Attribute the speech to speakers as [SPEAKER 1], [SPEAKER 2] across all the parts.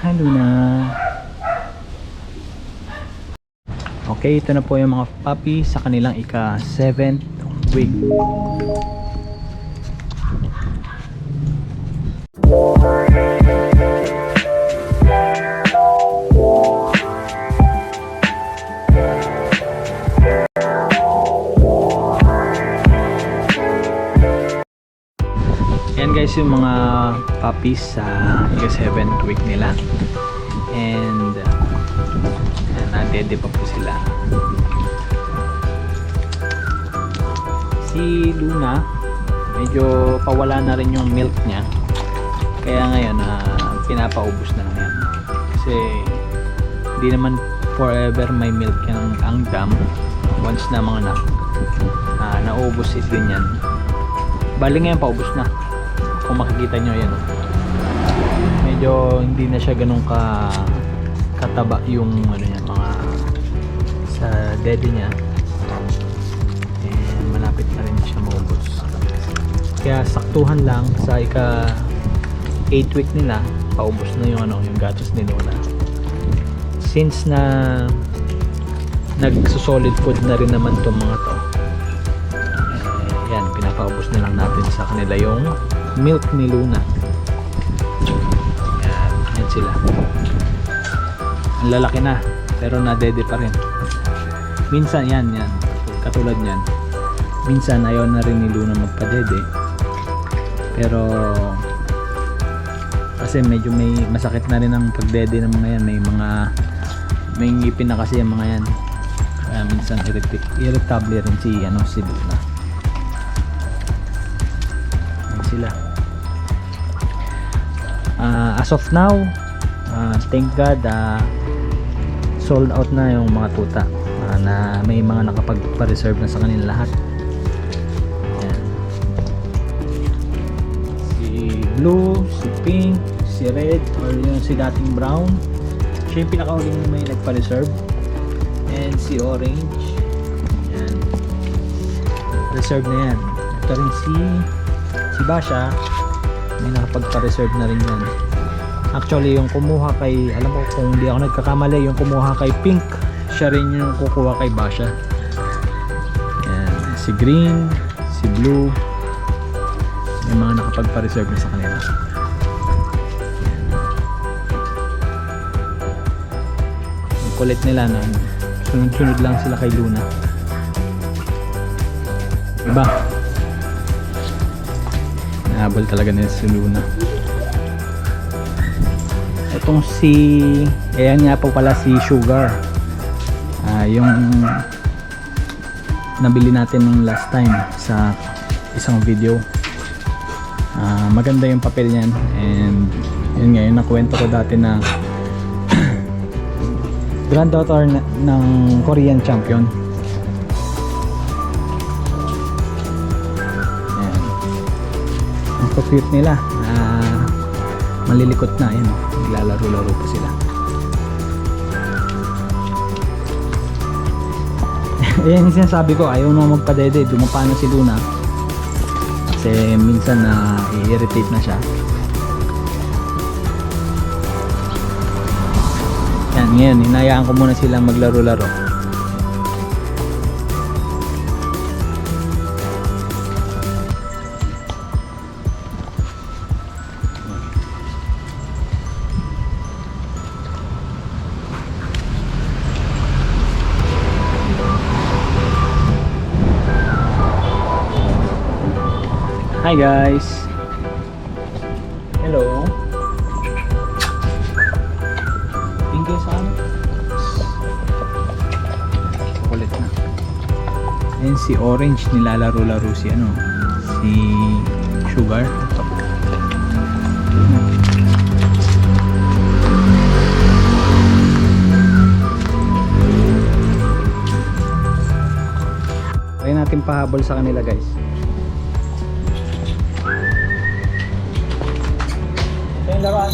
[SPEAKER 1] Hi Luna. Okay, ito na po yung mga puppy sa kanilang ika 7th week. Ayan guys yung mga puppies sa ika 7th week nila. And nadede pa po sila. Si Luna medyo pawala na rin yung milk niya, kaya ngayon pinapaubos na lang yan kasi hindi naman forever may milk yan ang dam. Once na mga naubos din yan, bali ngayon paubos na. Kung makikita nyo yan, medyo hindi na siya ganun kataba yung mga sa dede niya, and malapit na rin siya maubos. Kaya saktuhan lang sa ika 8 week nila paubos na yung yung gatas ni Luna. Since na nagsusolid food na rin naman tong mga to, yan, pinapaubos na lang natin sa kanila yung milk ni Luna. Yan sila. Ang lalaki na pero nadede pa rin. Minsan yan katulad yan, minsan ayaw na rin ni Luna magpadede, pero kasi medyo may masakit na rin ang pagdede ng mga yan. May ngipin na kasi yung mga yan, kaya minsan irritable rin si Luna. Yan sila. As of now, thank God, sold out na yung mga tuta, na may mga nakapagpa-reserve na sa kanila lahat. Ayan. Si blue, si pink, si red, or yung si dating brown, siya yung pinakahuling may nagpa-reserve, and si orange. Ayan. Reserve na yan. Ito rin si Basha, may nakapagpa-reserve na rin yan. Actually yung kumuha kay, alam ko kung hindi ako nagkakamali, yung kumuha kay pink, siya rin yung kukuha kay Basha. Ayan. Si green, si blue, may mga nakapagpa-reserve na sa kanila. Ang kulit nila na sunod-sunod lang sila kay Luna. Diba? Nahabol talaga nila si Luna. Itong ayan nga po pala si Sugar, yung nabili natin nung last time sa isang video. Maganda yung papel niyan, and yun nga yung nakwento ko dati na granddaughter ng Korean champion. Ayan. Ang cute nila, malilikot na, yun, naglalaro-laro pa sila. Ayan yung sinasabi ko, ayaw na magpadede, dumapa na si Luna kasi minsan i-irritate na siya. Yan, ngayon hinayaan ko muna silang maglaro-laro. Hi guys. Hello. Thank you sa kulit na. Ayan si Orange, nilalaro-laro si Sugar. Ito. Kaya natin pahabol sa kanila guys. Laruan.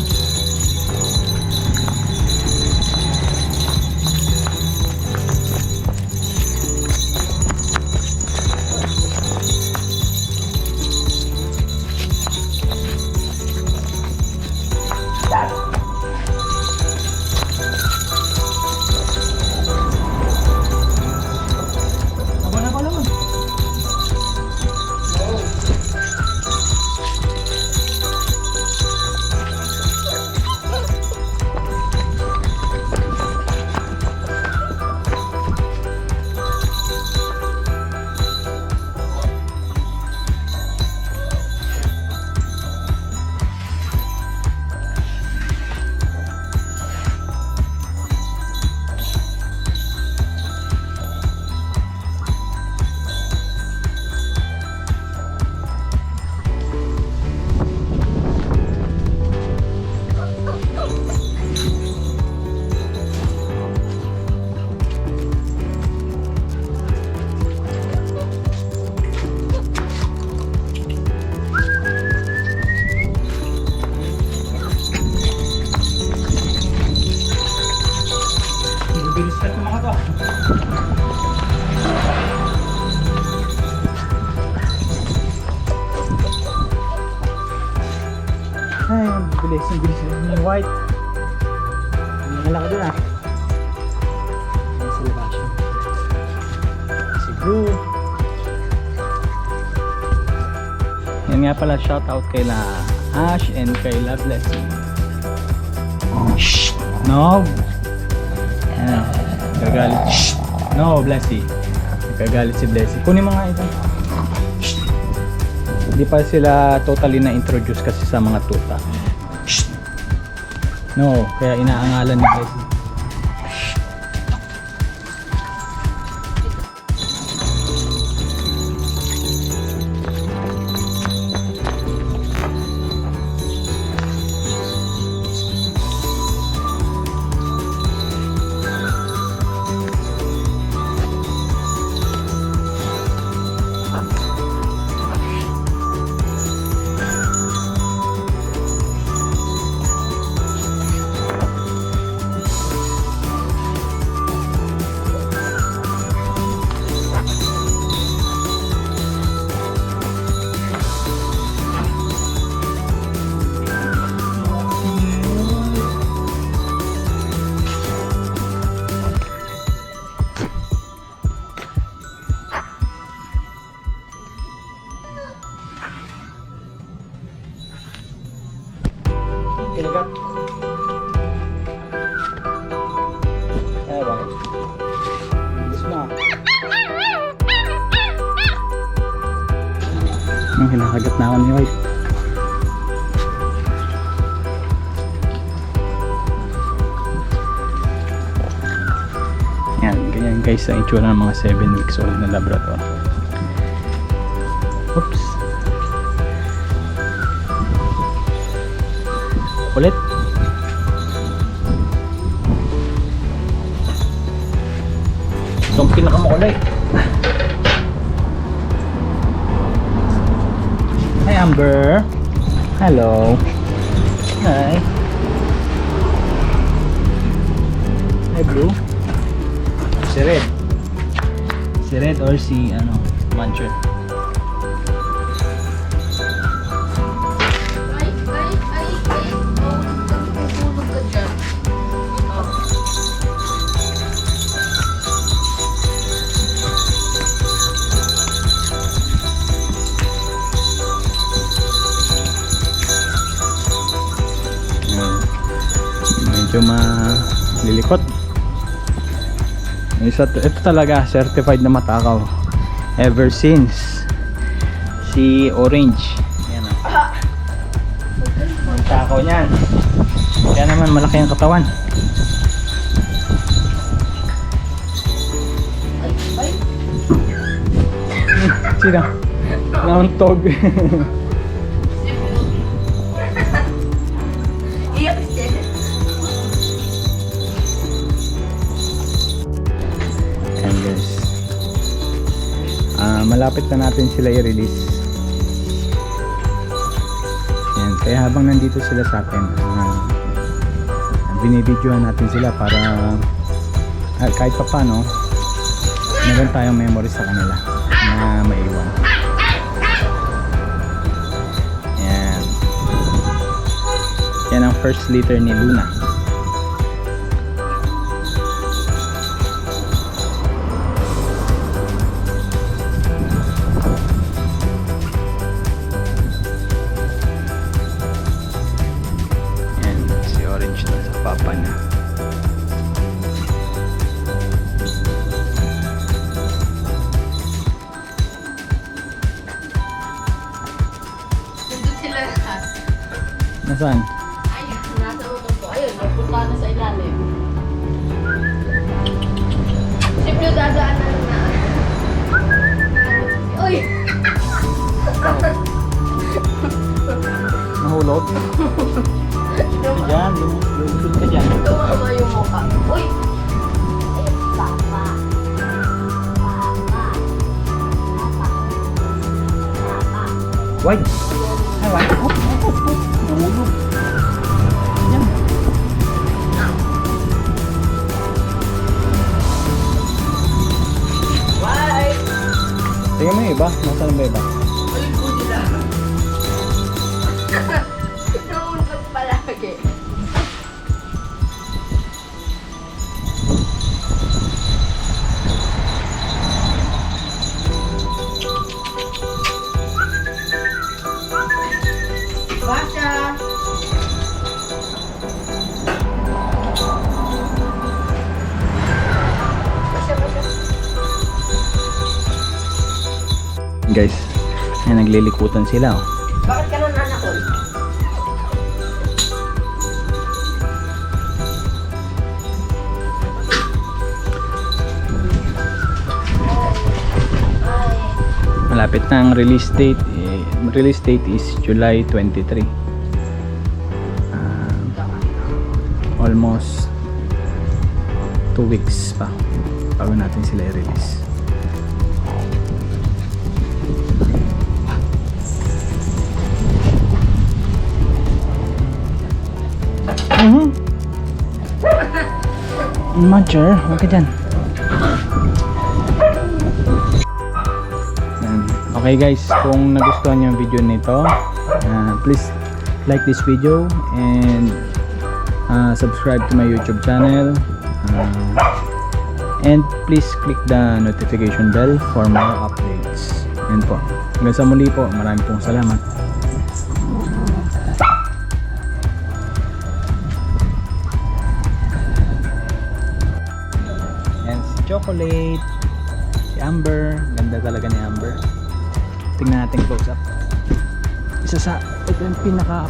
[SPEAKER 1] bilis. Ang bilis ni White. Hindi nga dun ah. Ayan si Sebastian. Si Blue. Yan nga pala, shoutout kay la Ash and kay La Blessing. Shh! No! Ayan. Gagalit. Shh! No, Blessing. Gagalit si Blessing. Kunin mo nga ito. Shh! Hindi pa sila totally na-introduce kasi sa mga tuta. Shh! No, kaya inaangalan ni Blessing. Kinagat. Kaya ba? Bilis mo. Kinakagat na ako ni White. Yan, ganyan guys ang itsura ng mga 7 weeks old na Labrador. Oops. Ulit. Itong pinakamakulay. Hi Amber. Hello. Hi. Hi Blue. Si Red. Si Red or si ano, Muncher. Medyo malilikot. Ito talaga certified na matakaw ever since si Orange. Yan ah. Matakaw niyan. Kaya naman malaki ang katawan. Sino? Nauntog. Malapit na natin sila i-release. Yan, kaya habang nandito sila sa atin, binibidyohan natin sila para kahit pa paano meron tayong memory sa kanila na maiwan. Yan. Yan ang first litter ni Luna. Papa niya.
[SPEAKER 2] Nandun sila lahat.
[SPEAKER 1] Nasaan?
[SPEAKER 2] Ayun, nasa utot ko. Ayun, nagpunta na sa ilalim. Simple dadaan na lang na. Uy!
[SPEAKER 1] Nahulog? Diyan, lumulog ka dyan.
[SPEAKER 2] Tumama yung mukha. Uy! Papa.
[SPEAKER 1] White! Hi, White! Nahulog. Diyan.
[SPEAKER 2] White!
[SPEAKER 1] Tingnan mo yung iba. Nasaan ba iba?
[SPEAKER 2] Ayun po sila. Namuntot pa
[SPEAKER 1] Guys, ay naglilikutan sila oh.
[SPEAKER 2] Bakit ka nun anak ko?
[SPEAKER 1] Malapit na ang release date. Release date is July 23. Almost 2 weeks pa bago natin sila i-release. Major, huwag ka dyan. Okay guys, kung nagustuhan niyo yung video nito, please like this video and subscribe to my YouTube channel, and please click the notification bell for more updates. Yan po. Hanggang sa muli po, maraming pong salamat. Yan si Chocolate, si Amber, ganda talaga ni Amber. Tingnan natin close up. Ito yung pinaka